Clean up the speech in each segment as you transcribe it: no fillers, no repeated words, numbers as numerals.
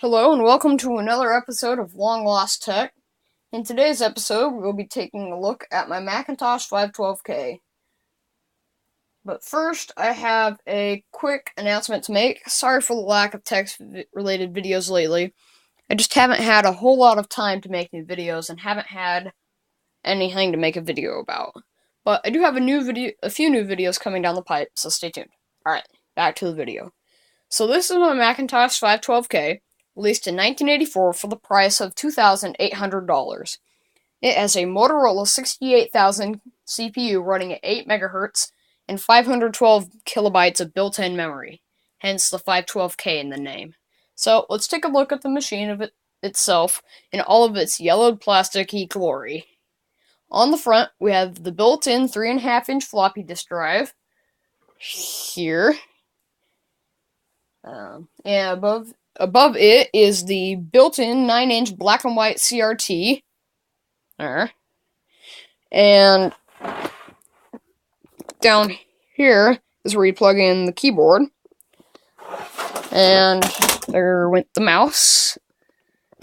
Hello and welcome to another episode of Long Lost Tech. In today's episode, we'll be taking a look at my Macintosh 512K. But first, I have a quick announcement to make. Sorry for the lack of tech-related videos lately. I just haven't had a whole lot of time to make new videos and haven't had anything to make a video about. But I do have a few new videos coming down the pipe, so stay tuned. Alright, back to the video. So this is my Macintosh 512K, released in 1984 for the price of $2,800. It has a Motorola 68000 CPU running at 8 MHz and 512 kilobytes of built-in memory, hence the 512K in the name. So let's take a look at the machine itself in all of its yellowed plasticky glory. On the front, we have the built-in 3.5-inch floppy disk drive here. And above it is the built-in 9-inch black and white CRT. There. And down here is where you plug in the keyboard. And there went the mouse.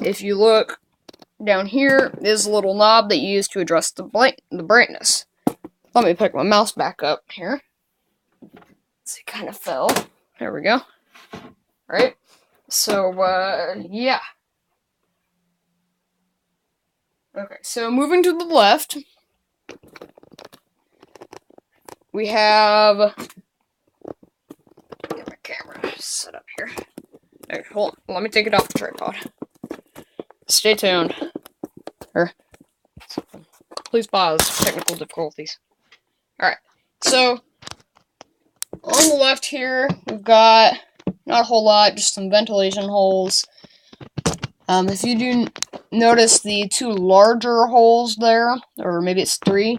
If you look down here is a little knob that you use to adjust the brightness. Let me pick my mouse back up here. It kind of fell. There we go. Right? So, yeah. Okay, so moving to the left, we have... Get my camera set up here. Okay, hold on. Let me take it off the tripod. Stay tuned. Please pause. Technical difficulties. Alright, so, on the left here, we've got not a whole lot, just some ventilation holes. If you do notice the two larger holes there, or maybe it's three,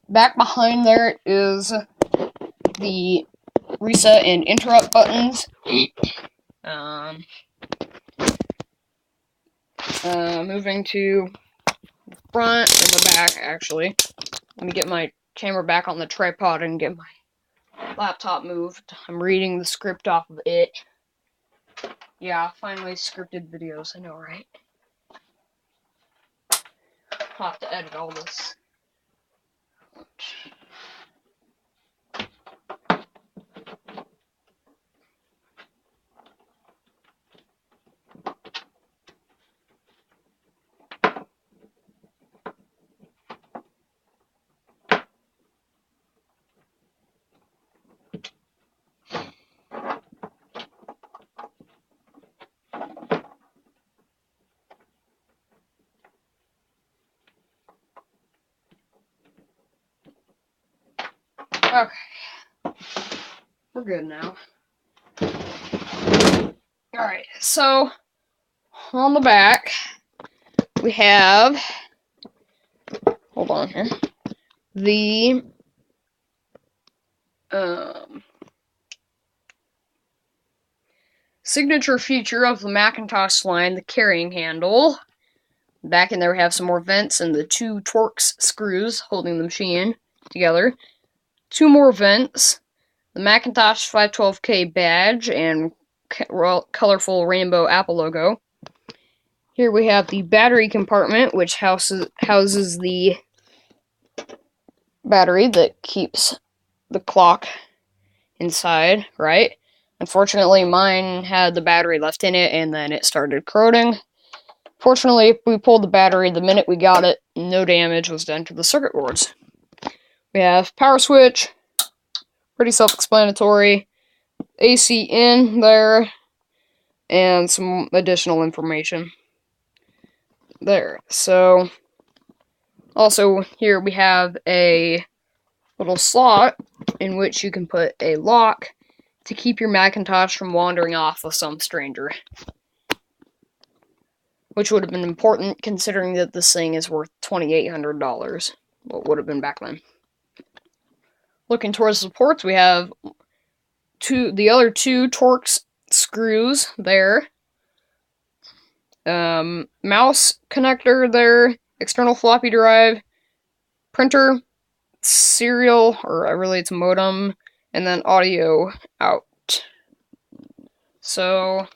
back behind there is the reset and interrupt buttons. Moving to the front and the back, actually. Let me get my camera back on the tripod and get my laptop moved. I'm reading the script off of it. Yeah, finally scripted videos, I know, right? I'll have to edit all this. Okay. We're good now. Alright, so on the back we have, hold on here, the signature feature of the Macintosh line, the carrying handle. Back in there we have some more vents and the two Torx screws holding the machine together. Two more vents, the Macintosh 512K badge, and colorful rainbow Apple logo. Here we have the battery compartment, which houses the battery that keeps the clock inside, right? Unfortunately, mine had the battery left in it, and then it started corroding. Fortunately, we pulled the battery the minute we got it, no damage was done to the circuit boards. We have power switch, pretty self-explanatory, AC in there, and some additional information there. So, also here we have a little slot in which you can put a lock to keep your Macintosh from wandering off with some stranger. Which would have been important considering that this thing is worth $2,800. What would have been back then. Looking towards the ports, we have the other two Torx screws there. Mouse connector there, external floppy drive, printer, serial, or really it's a modem, and then audio out. So,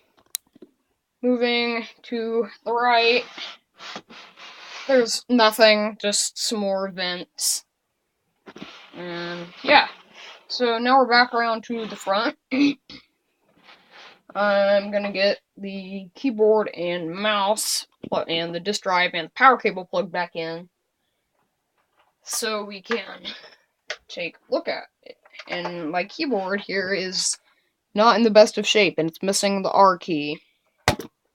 moving to the right, there's nothing, just some more vents. And yeah, so now we're back around to the front. I'm gonna get the keyboard and mouse and the disk drive and the power cable plugged back in so we can take a look at it. And my keyboard here is not in the best of shape, and it's missing the R key.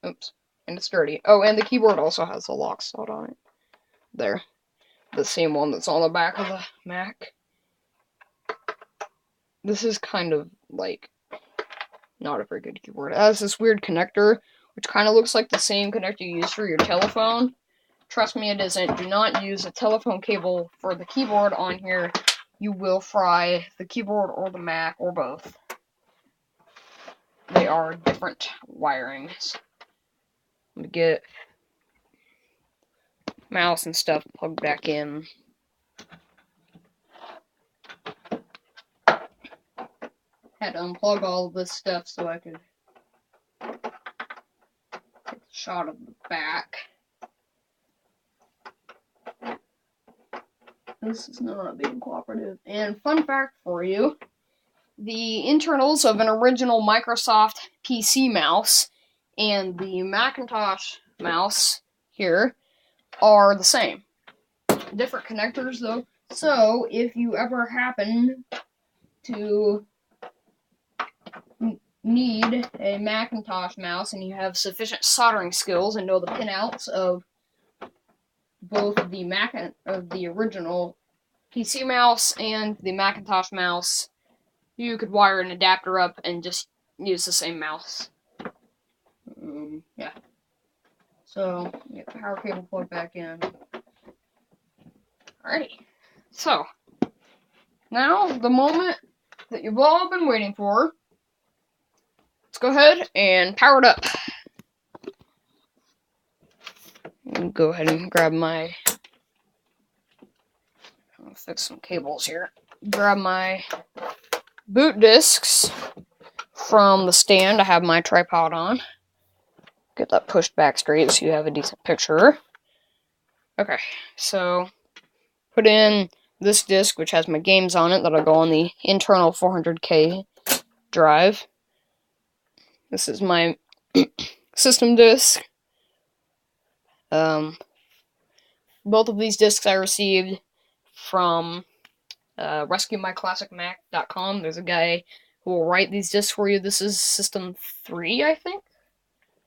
Oops. And it's dirty. Oh, and the keyboard also has a lock slot on it. There. The same one that's on the back of the Mac. This is kind of, like, not a very good keyboard. It has this weird connector, which kind of looks like the same connector you use for your telephone. Trust me, it isn't. Do not use a telephone cable for the keyboard on here. You will fry the keyboard or the Mac or both. They are different wirings. Let me get mouse and stuff plugged back in. Had to unplug all of this stuff so I could take a shot of the back. This is not being cooperative. And fun fact for you, the internals of an original Microsoft PC mouse and the Macintosh mouse here are the same. Different connectors though. So if you ever happen to need a Macintosh mouse and you have sufficient soldering skills and know the pinouts of both the original PC mouse and the Macintosh mouse, you could wire an adapter up and just use the same mouse. Yeah. So, get the power cable plugged back in. Alrighty. So, now, the moment that you've all been waiting for. Let's go ahead and power it up. Go ahead and grab my... I'll fix some cables here. Grab my boot discs from the stand I have my tripod on. Get that pushed back straight so you have a decent picture. Okay, so put in this disc, which has my games on it that'll go on the internal 400K drive. This is my system disc. Both of these discs I received from RescueMyClassicMac.com. There's a guy who will write these discs for you. This is System 3, I think?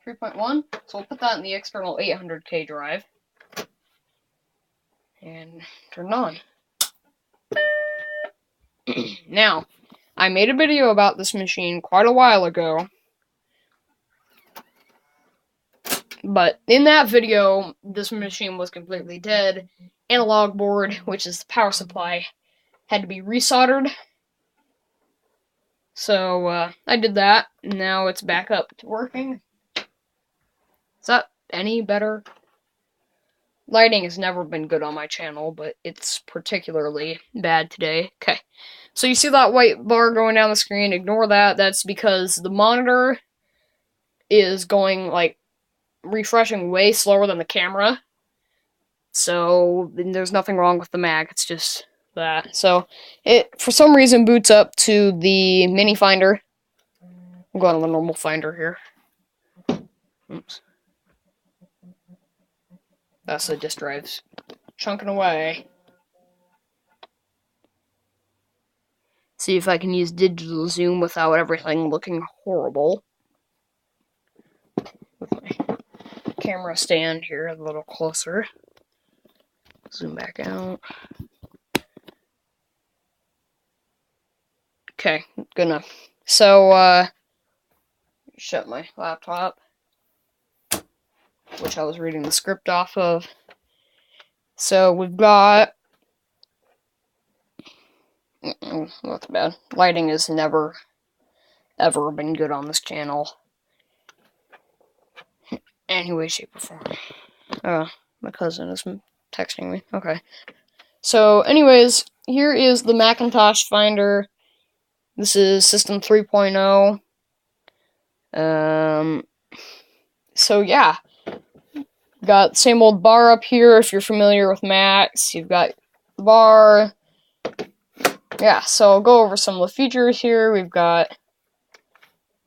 3.1. So we'll put that in the external 800K drive. And turn it on. Now, I made a video about this machine quite a while ago. But in that video, this machine was completely dead. Analog board, which is the power supply, had to be resoldered. So, I did that, and now it's back up to working. Is that any better? Lighting has never been good on my channel, but it's particularly bad today. Okay, so you see that white bar going down the screen? Ignore that. That's because the monitor is going, like, refreshing way slower than the camera. So, there's nothing wrong with the Mac, it's just that. So, it, for some reason, boots up to the mini finder. I'm going on the normal finder here. Oops. That's the disk drives chunking away. See if I can use digital zoom without everything looking horrible. With my camera stand here a little closer. Zoom back out. Okay, good enough. So, shut my laptop, which I was reading the script off of. So we've got... That's bad. Lighting has never, ever been good on this channel. Any way, shape, or form. My cousin is texting me. Okay. So, anyways, here is the Macintosh Finder. This is System 3.0. So yeah, got the same old bar up here. If you're familiar with Macs, you've got the bar. Yeah, so I'll go over some of the features here. We've got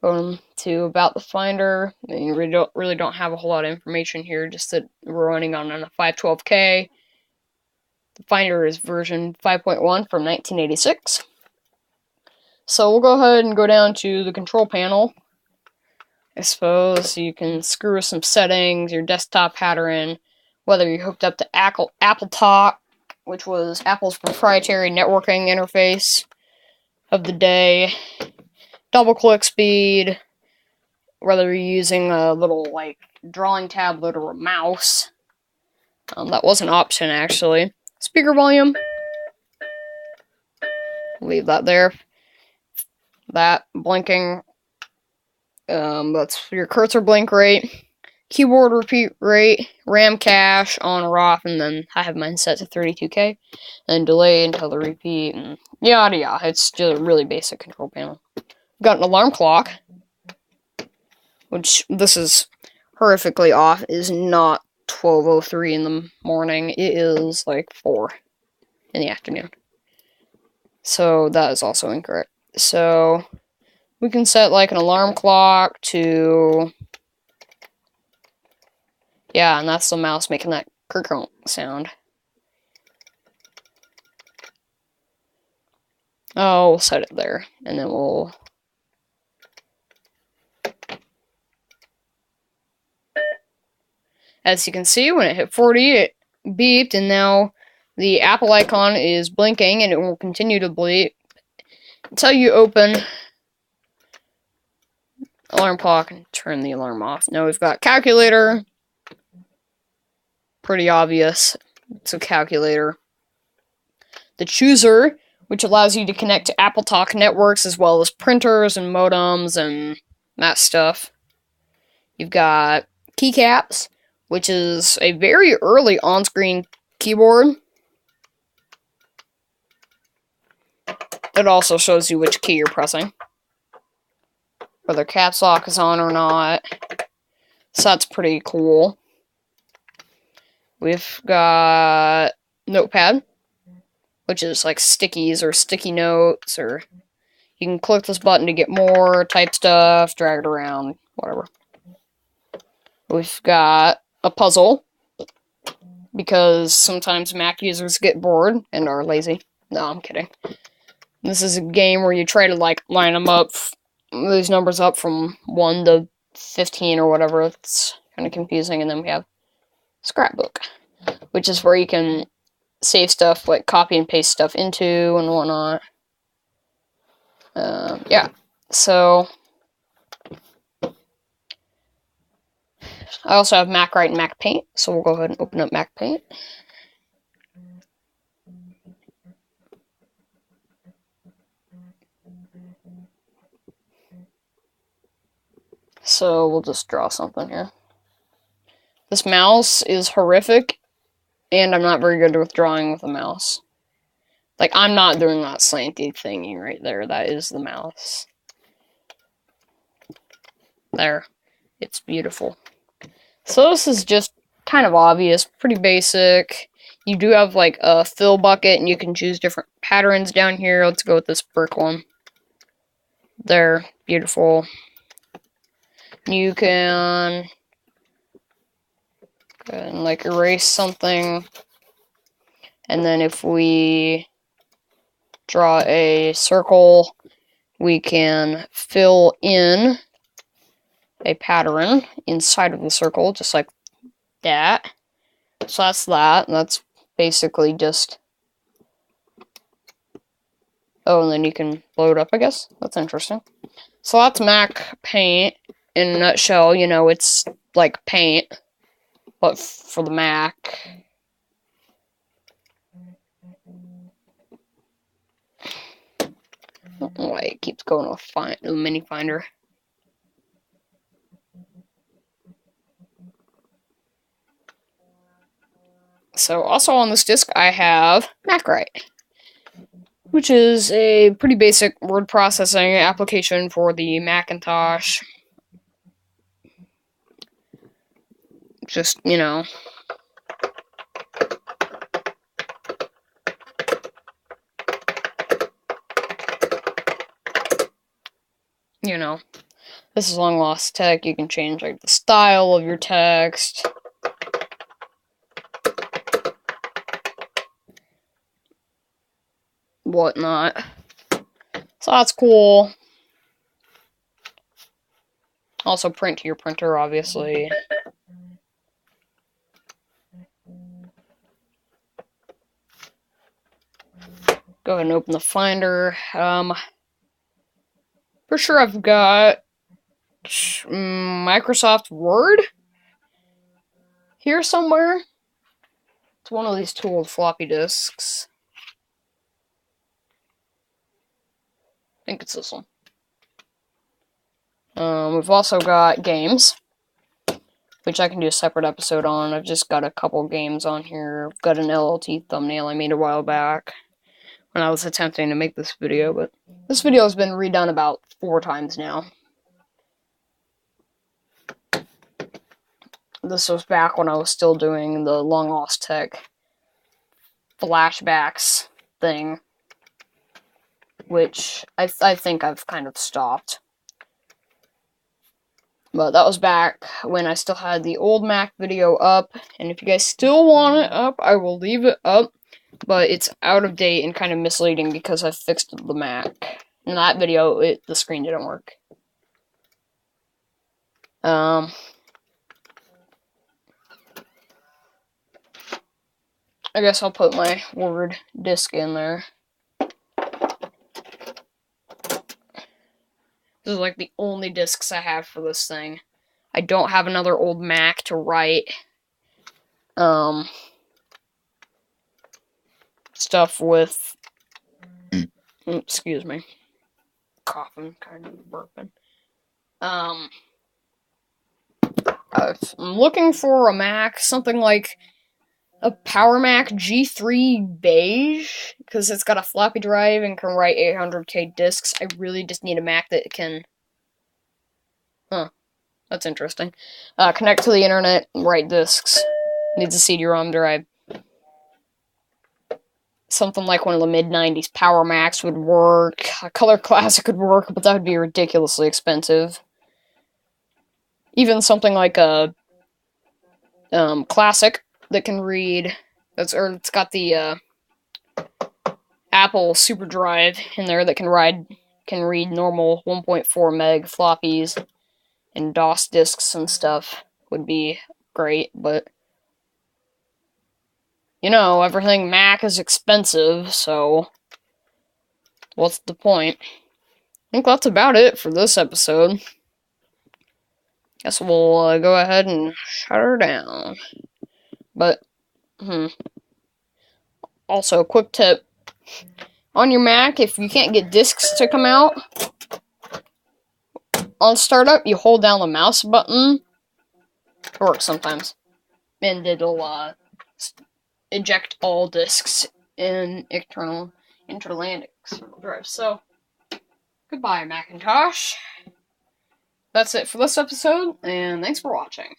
going to about the Finder. And you really don't have a whole lot of information here, just that we're running on a 512K. The Finder is version 5.1 from 1986. So we'll go ahead and go down to the control panel. I suppose you can screw some settings, your desktop pattern, whether you're hooked up to Apple Talk, which was Apple's proprietary networking interface of the day, double click speed, whether you're using a little like drawing tablet or a mouse. That was an option actually. Speaker volume, leave that there. That blinking, that's your cursor blink rate, keyboard repeat rate, RAM cache on or off, and then I have mine set to 32K, and delay until the repeat, and yada yada. It's just a really basic control panel. Got an alarm clock, which this is horrifically off. It is not 12:03 in the morning. It is like 4 in the afternoon. So that is also incorrect. So we can set like an alarm clock to, yeah, and that's the mouse making that crunk sound. Oh, we'll set it there, and then we'll... As you can see, when it hit 40, it beeped, and now the Apple icon is blinking, and it will continue to bleep until you open alarm clock and turn the alarm off. Now we've got calculator. Pretty obvious. It's a calculator. The chooser, which allows you to connect to Apple Talk networks as well as printers and modems and that stuff. You've got keycaps, which is a very early on-screen keyboard. It also shows you which key you're pressing, whether caps lock is on or not. So that's pretty cool. We've got notepad, which is like stickies or sticky notes, or you can click this button to get more, type stuff, drag it around, whatever. We've got a puzzle, because sometimes Mac users get bored and are lazy. No, I'm kidding. This is a game where you try to like line them up, these numbers up from 1 to 15 or whatever. It's kind of confusing. And then we have scrapbook, which is where you can save stuff, like copy and paste stuff into and whatnot. Yeah, so I also have MacWrite and Mac Paint, so we'll go ahead and open up Mac Paint. So we'll just draw something here. This mouse is horrific, and I'm not very good with drawing with a mouse. Like, I'm not doing that slanty thingy right there. That is the mouse. There. It's beautiful. So this is just kind of obvious, pretty basic. You do have like a fill bucket, and you can choose different patterns down here. Let's go with this brick one. There. Beautiful. You can go ahead and like erase something, and then if we draw a circle, we can fill in a pattern inside of the circle, just like that. So that's that. That's basically just... Oh, and then you can blow it up, I guess. That's interesting. So that's Mac Paint in a nutshell. You know, it's like Paint, but for the Mac. I don't know why it keeps going with the mini finder. So also on this disk I have MacWrite, which is a pretty basic word processing application for the Macintosh. Just, this is long lost tech. You can change like the style of your text. Whatnot. So that's cool. Also print to your printer, obviously. Go ahead and open the Finder. For sure I've got Microsoft Word here somewhere. It's one of these two old floppy disks. I think it's this one. We've also got games, which I can do a separate episode on. I've just got a couple games on here. I've got an LLT thumbnail I made a while back when I was attempting to make this video, but this video has been redone about 4 times now. This was back when I was still doing the Long Lost Tech flashbacks thing, which I think I've kind of stopped. But that was back when I still had the old Mac video up, and if you guys still want it up, I will leave it up, but it's out of date and kind of misleading because I fixed the Mac. In that video, the screen didn't work. I guess I'll put my Word disk in there. This is like the only discs I have for this thing. I don't have another old Mac to write stuff with. Excuse me. Coughing, kind of burping. I'm looking for a Mac, something like a Power Mac G3 beige, because it's got a floppy drive and can write 800K discs. I really just need a Mac that can... That's interesting. Connect to the internet, write discs. Needs a CD-ROM drive. Something like one of the mid-90s Power Macs would work. A Color Classic would work, but that would be ridiculously expensive. Even something like a Classic that can read... It's got the Apple Super Drive in there that can read normal 1.4 meg floppies and DOS disks and stuff would be great, but everything Mac is expensive, so what's the point? I think that's about it for this episode. Guess we'll go ahead and shut her down. But, also, quick tip. On your Mac, if you can't get discs to come out, on startup, you hold down the mouse button. It works sometimes. And it'll eject all discs in internal external drive. So, goodbye, Macintosh. That's it for this episode, and thanks for watching.